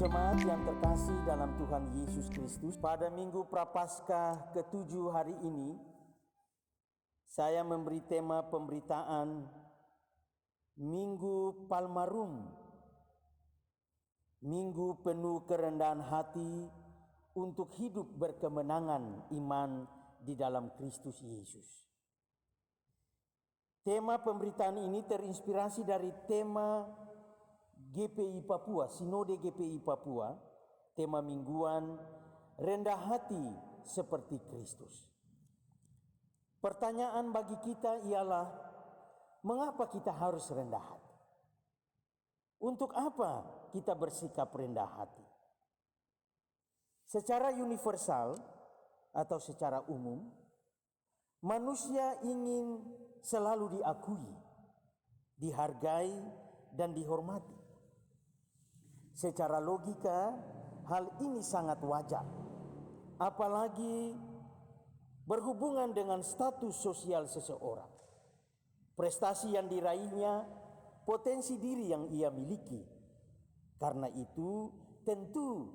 Jemaat yang terkasih dalam Tuhan Yesus Kristus, pada Minggu Prapaskah ke-7 hari ini, saya memberi tema pemberitaan Minggu Palmarum, Minggu penuh kerendahan hati untuk hidup berkemenangan iman di dalam Kristus Yesus. Tema pemberitaan ini terinspirasi dari tema GPI Papua, Sinode GPI Papua, tema mingguan, rendah hati seperti Kristus. Pertanyaan bagi kita ialah, mengapa kita harus rendah hati? Untuk apa kita bersikap rendah hati? Secara universal atau secara umum, manusia ingin selalu diakui, dihargai, dan dihormati. Secara logika, hal ini sangat wajar, apalagi berhubungan dengan status sosial seseorang, prestasi yang diraihnya, potensi diri yang ia miliki. Karena itu, tentu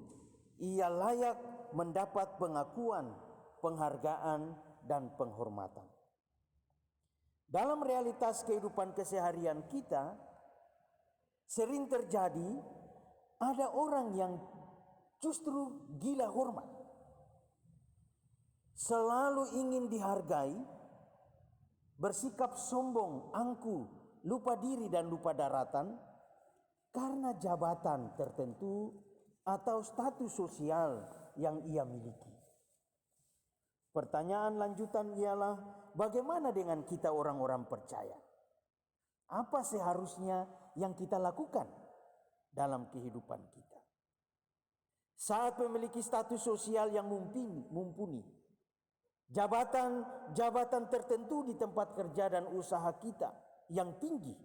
ia layak mendapat pengakuan, penghargaan, dan penghormatan. Dalam realitas kehidupan keseharian kita, sering terjadi ada orang yang justru gila hormat, selalu ingin dihargai, bersikap sombong, angkuh, lupa diri dan lupa daratan karena jabatan tertentu atau status sosial yang ia miliki. Pertanyaan lanjutan ialah, bagaimana dengan kita orang-orang percaya? Apa seharusnya yang kita lakukan dalam kehidupan kita saat memiliki status sosial yang mumpuni, jabatan tertentu di tempat kerja dan usaha kita yang tinggi?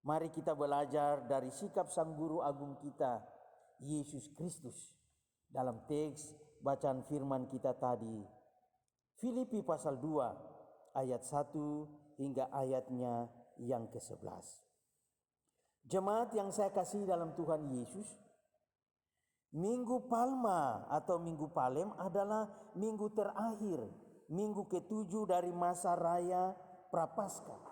Mari kita belajar dari sikap Sang Guru Agung kita, Yesus Kristus, dalam teks bacaan firman kita tadi, Filipi pasal 2 ayat 1 hingga ayatnya yang ke-11. Jemaat yang saya kasih dalam Tuhan Yesus, Minggu Palma atau Minggu Palem adalah minggu terakhir, minggu ke-7 dari masa raya Prapaskah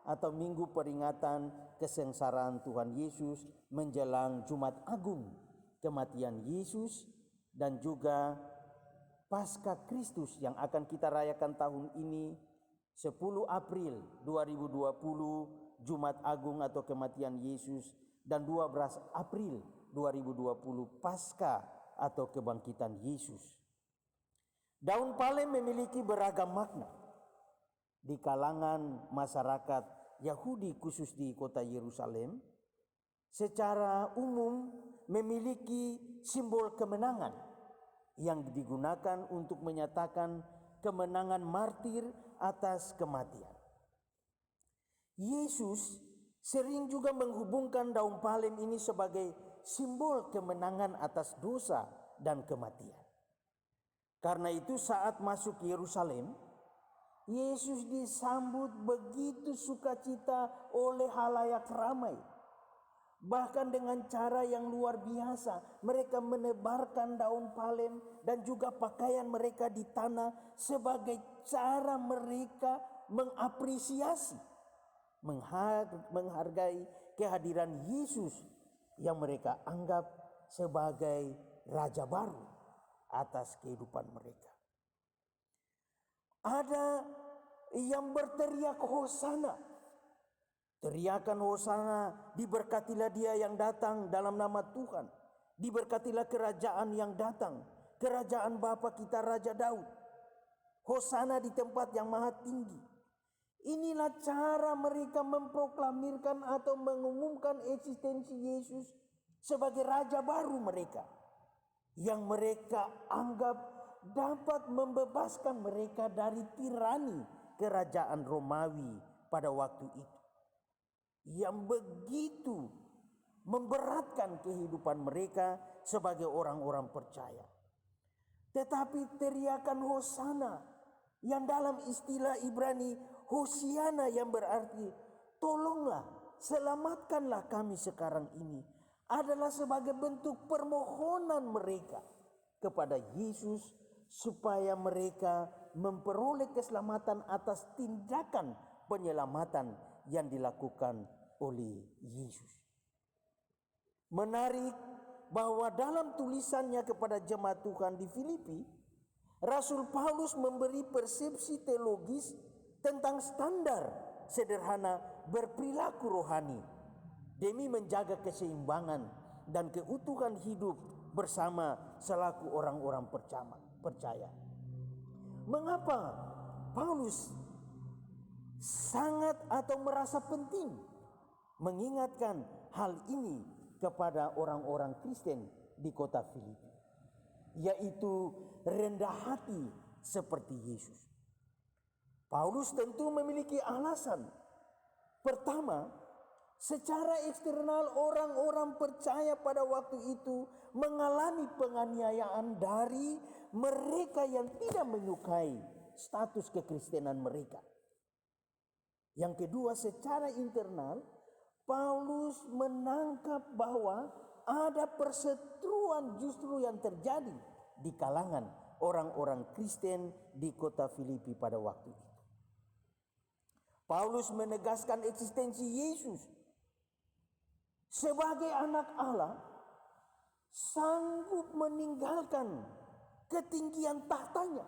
atau minggu peringatan kesengsaraan Tuhan Yesus menjelang Jumat Agung, kematian Yesus, dan juga Paskah Kristus yang akan kita rayakan tahun ini 10 April 2020, Jumat Agung atau kematian Yesus, dan 12 April 2020 Paskah atau kebangkitan Yesus. Daun palem memiliki beragam makna di kalangan masyarakat Yahudi khusus di kota Yerusalem. Secara umum memiliki simbol kemenangan yang digunakan untuk menyatakan kemenangan martir atas kematian. Yesus sering juga menghubungkan daun palem ini sebagai simbol kemenangan atas dosa dan kematian. Karena itu saat masuk Yerusalem, Yesus disambut begitu sukacita oleh halayak ramai. Bahkan dengan cara yang luar biasa, mereka menebarkan daun palem dan juga pakaian mereka di tanah sebagai cara mereka mengapresiasi, menghargai kehadiran Yesus yang mereka anggap sebagai Raja baru atas kehidupan mereka. Ada yang berteriak Hosana. Teriakan Hosana, diberkatilah dia yang datang dalam nama Tuhan. Diberkatilah kerajaan yang datang, kerajaan Bapa kita Raja Daud. Hosana di tempat yang maha tinggi. Inilah cara mereka memproklamirkan atau mengumumkan eksistensi Yesus sebagai Raja baru mereka, yang mereka anggap dapat membebaskan mereka dari tirani kerajaan Romawi pada waktu itu, yang begitu memberatkan kehidupan mereka sebagai orang-orang percaya. Tetapi teriakan Hosana yang dalam istilah Ibrani Hosiana yang berarti tolonglah, selamatkanlah kami sekarang ini, adalah sebagai bentuk permohonan mereka kepada Yesus supaya mereka memperoleh keselamatan atas tindakan penyelamatan yang dilakukan oleh Yesus. Menarik bahwa dalam tulisannya kepada jemaat Tuhan di Filipi, Rasul Paulus memberi persepsi teologis tentang standar sederhana berperilaku rohani demi menjaga keseimbangan dan keutuhan hidup bersama selaku orang-orang percaya. Mengapa Paulus sangat atau merasa penting mengingatkan hal ini kepada orang-orang Kristen di kota Filipi, yaitu rendah hati seperti Yesus? Paulus tentu memiliki alasan. Pertama, secara eksternal orang-orang percaya pada waktu itu mengalami penganiayaan dari mereka yang tidak menyukai status kekristenan mereka. Yang kedua, secara internal Paulus menangkap bahwa ada perseteruan justru yang terjadi di kalangan orang-orang Kristen di kota Filipi pada waktu itu. Paulus menegaskan eksistensi Yesus sebagai anak Allah, sanggup meninggalkan ketinggian tahtanya,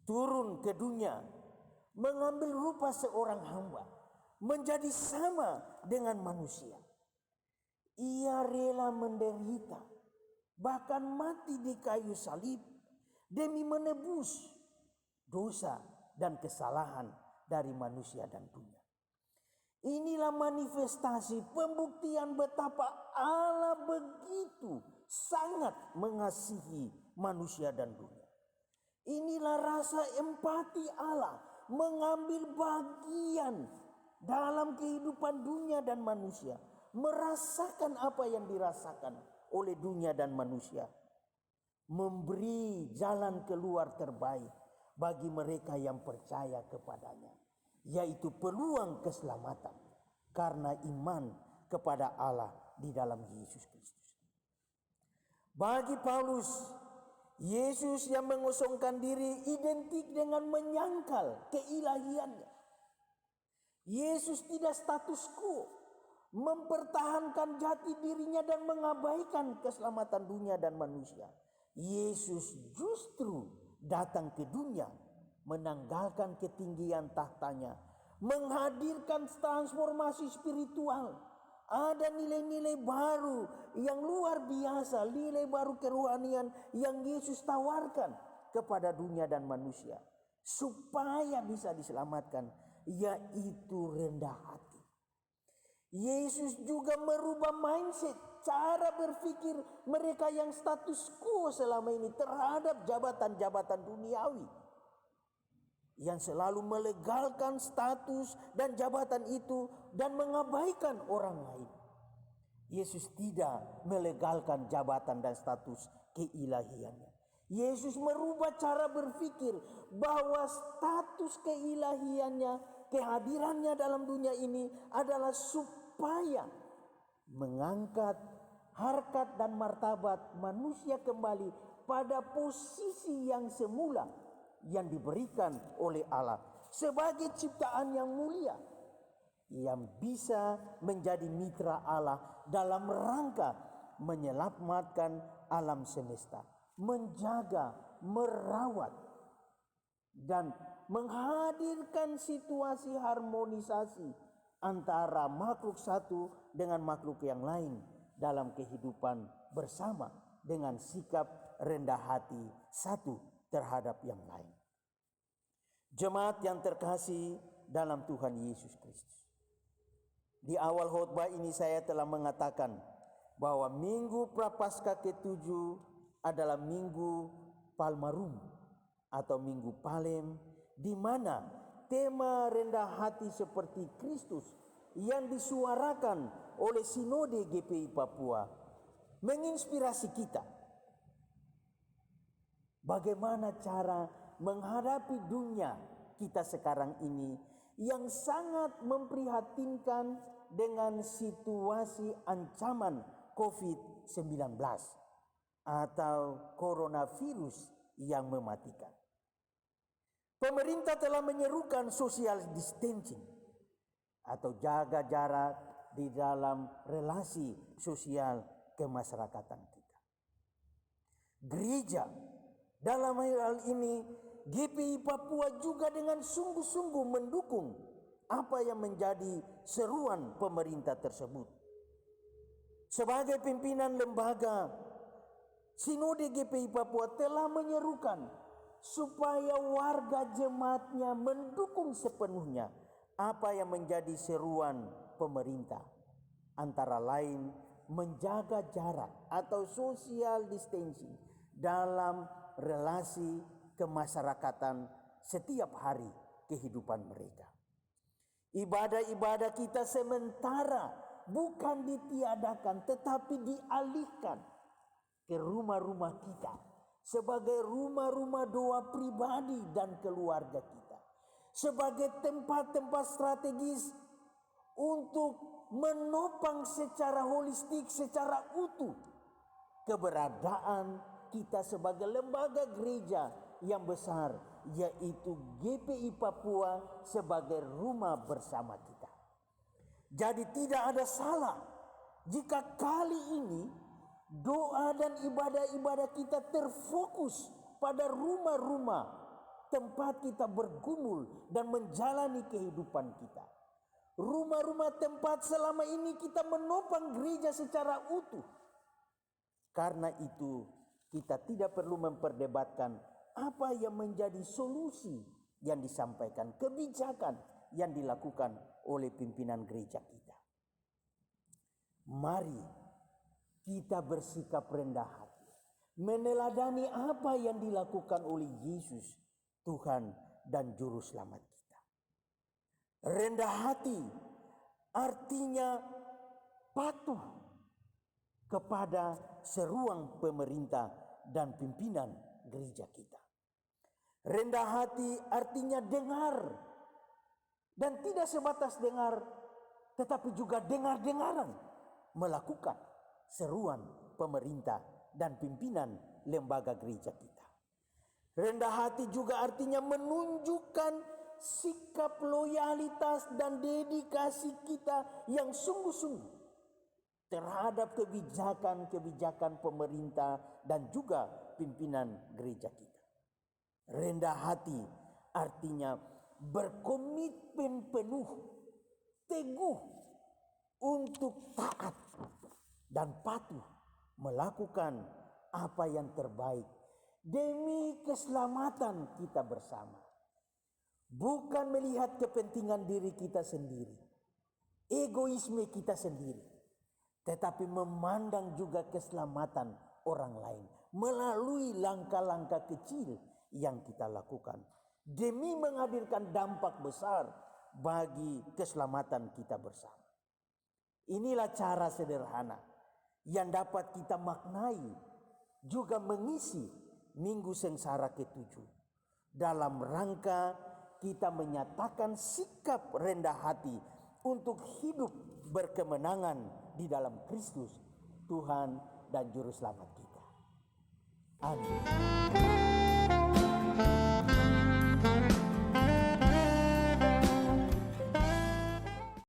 turun ke dunia, mengambil rupa seorang hamba, menjadi sama dengan manusia. Ia rela menderita, bahkan mati di kayu salib demi menebus dosa dan kesalahan dari manusia dan dunia. Inilah manifestasi pembuktian betapa Allah begitu sangat mengasihi manusia dan dunia. Inilah rasa empati Allah mengambil bagian dalam kehidupan dunia dan manusia, merasakan apa yang dirasakan oleh dunia dan manusia, memberi jalan keluar terbaik bagi mereka yang percaya kepadanya, yaitu peluang keselamatan karena iman kepada Allah di dalam Yesus Kristus. Bagi Paulus, Yesus yang mengosongkan diri identik dengan menyangkal keilahiannya. Yesus tidak status quo, mempertahankan jati dirinya dan mengabaikan keselamatan dunia dan manusia. Yesus justru datang ke dunia, menanggalkan ketinggian tahtanya, menghadirkan transformasi spiritual. Ada nilai-nilai baru yang luar biasa, nilai baru kerohanian yang Yesus tawarkan kepada dunia dan manusia supaya bisa diselamatkan, yaitu rendah hati. Yesus juga merubah mindset, cara berpikir mereka yang status quo selama ini terhadap jabatan-jabatan duniawi, yang selalu melegalkan status dan jabatan itu dan mengabaikan orang lain. Yesus tidak melegalkan jabatan dan status keilahiannya. Yesus merubah cara berpikir bahwa status keilahiannya, kehadirannya dalam dunia ini adalah supaya mengangkat harkat dan martabat manusia kembali pada posisi yang semula yang diberikan oleh Allah sebagai ciptaan yang mulia, yang bisa menjadi mitra Allah dalam rangka menyelamatkan alam semesta, menjaga, merawat, dan menghadirkan situasi harmonisasi antara makhluk satu dengan makhluk yang lain dalam kehidupan bersama dengan sikap rendah hati satu terhadap yang lain. Jemaat yang terkasih dalam Tuhan Yesus Kristus, di awal khotbah ini saya telah mengatakan bahwa Minggu Prapaskah ke-7 adalah Minggu Palmarum atau Minggu Palem, di mana tema rendah hati seperti Kristus yang disuarakan oleh Sinode GPI Papua menginspirasi kita. Bagaimana cara menghadapi dunia kita sekarang ini yang sangat memprihatinkan dengan situasi ancaman COVID-19 atau coronavirus yang mematikan. Pemerintah telah menyerukan social distancing atau jaga jarak di dalam relasi sosial kemasyarakatan kita. Gereja dalam hal ini GPI Papua juga dengan sungguh-sungguh mendukung apa yang menjadi seruan pemerintah tersebut. Sebagai pimpinan lembaga, Sinode GPI Papua telah menyerukan supaya warga jemaatnya mendukung sepenuhnya apa yang menjadi seruan pemerintah, antara lain menjaga jarak atau social distancing dalam relasi kemasyarakatan setiap hari kehidupan mereka. Ibadah-ibadah kita sementara bukan ditiadakan tetapi dialihkan ke rumah-rumah kita sebagai rumah-rumah doa pribadi dan keluarga kita, sebagai tempat-tempat strategis untuk menopang secara holistik, secara utuh keberadaan kita sebagai lembaga gereja yang besar, yaitu GPI Papua sebagai rumah bersama kita. Jadi tidak ada salah jika kali ini doa dan ibadah-ibadah kita terfokus pada rumah-rumah tempat kita bergumul dan menjalani kehidupan kita. Rumah-rumah tempat selama ini kita menopang gereja secara utuh. Karena itu kita tidak perlu memperdebatkan apa yang menjadi solusi yang disampaikan, kebijakan yang dilakukan oleh pimpinan gereja kita. Mari kita bersikap rendah hati, meneladani apa yang dilakukan oleh Yesus, Tuhan dan Juru Selamat kita. Rendah hati artinya patuh kepada seruan pemerintah dan pimpinan gereja kita. Rendah hati artinya dengar, dan tidak sebatas dengar, tetapi juga dengar-dengaran melakukan seruan pemerintah dan pimpinan lembaga gereja kita. Rendah hati juga artinya menunjukkan sikap loyalitas dan dedikasi kita yang sungguh-sungguh terhadap kebijakan-kebijakan pemerintah dan juga pimpinan gereja kita. Rendah hati artinya berkomitmen penuh, teguh untuk taat dan patuh melakukan apa yang terbaik demi keselamatan kita bersama. Bukan melihat kepentingan diri kita sendiri, egoisme kita sendiri, tetapi memandang juga keselamatan orang lain melalui langkah-langkah kecil yang kita lakukan demi menghadirkan dampak besar bagi keselamatan kita bersama. Inilah cara sederhana yang dapat kita maknai juga mengisi Minggu Sengsara ke-7 dalam rangka kita menyatakan sikap rendah hati untuk hidup berkemenangan di dalam Kristus, Tuhan dan Juru Selamat kita. Amin.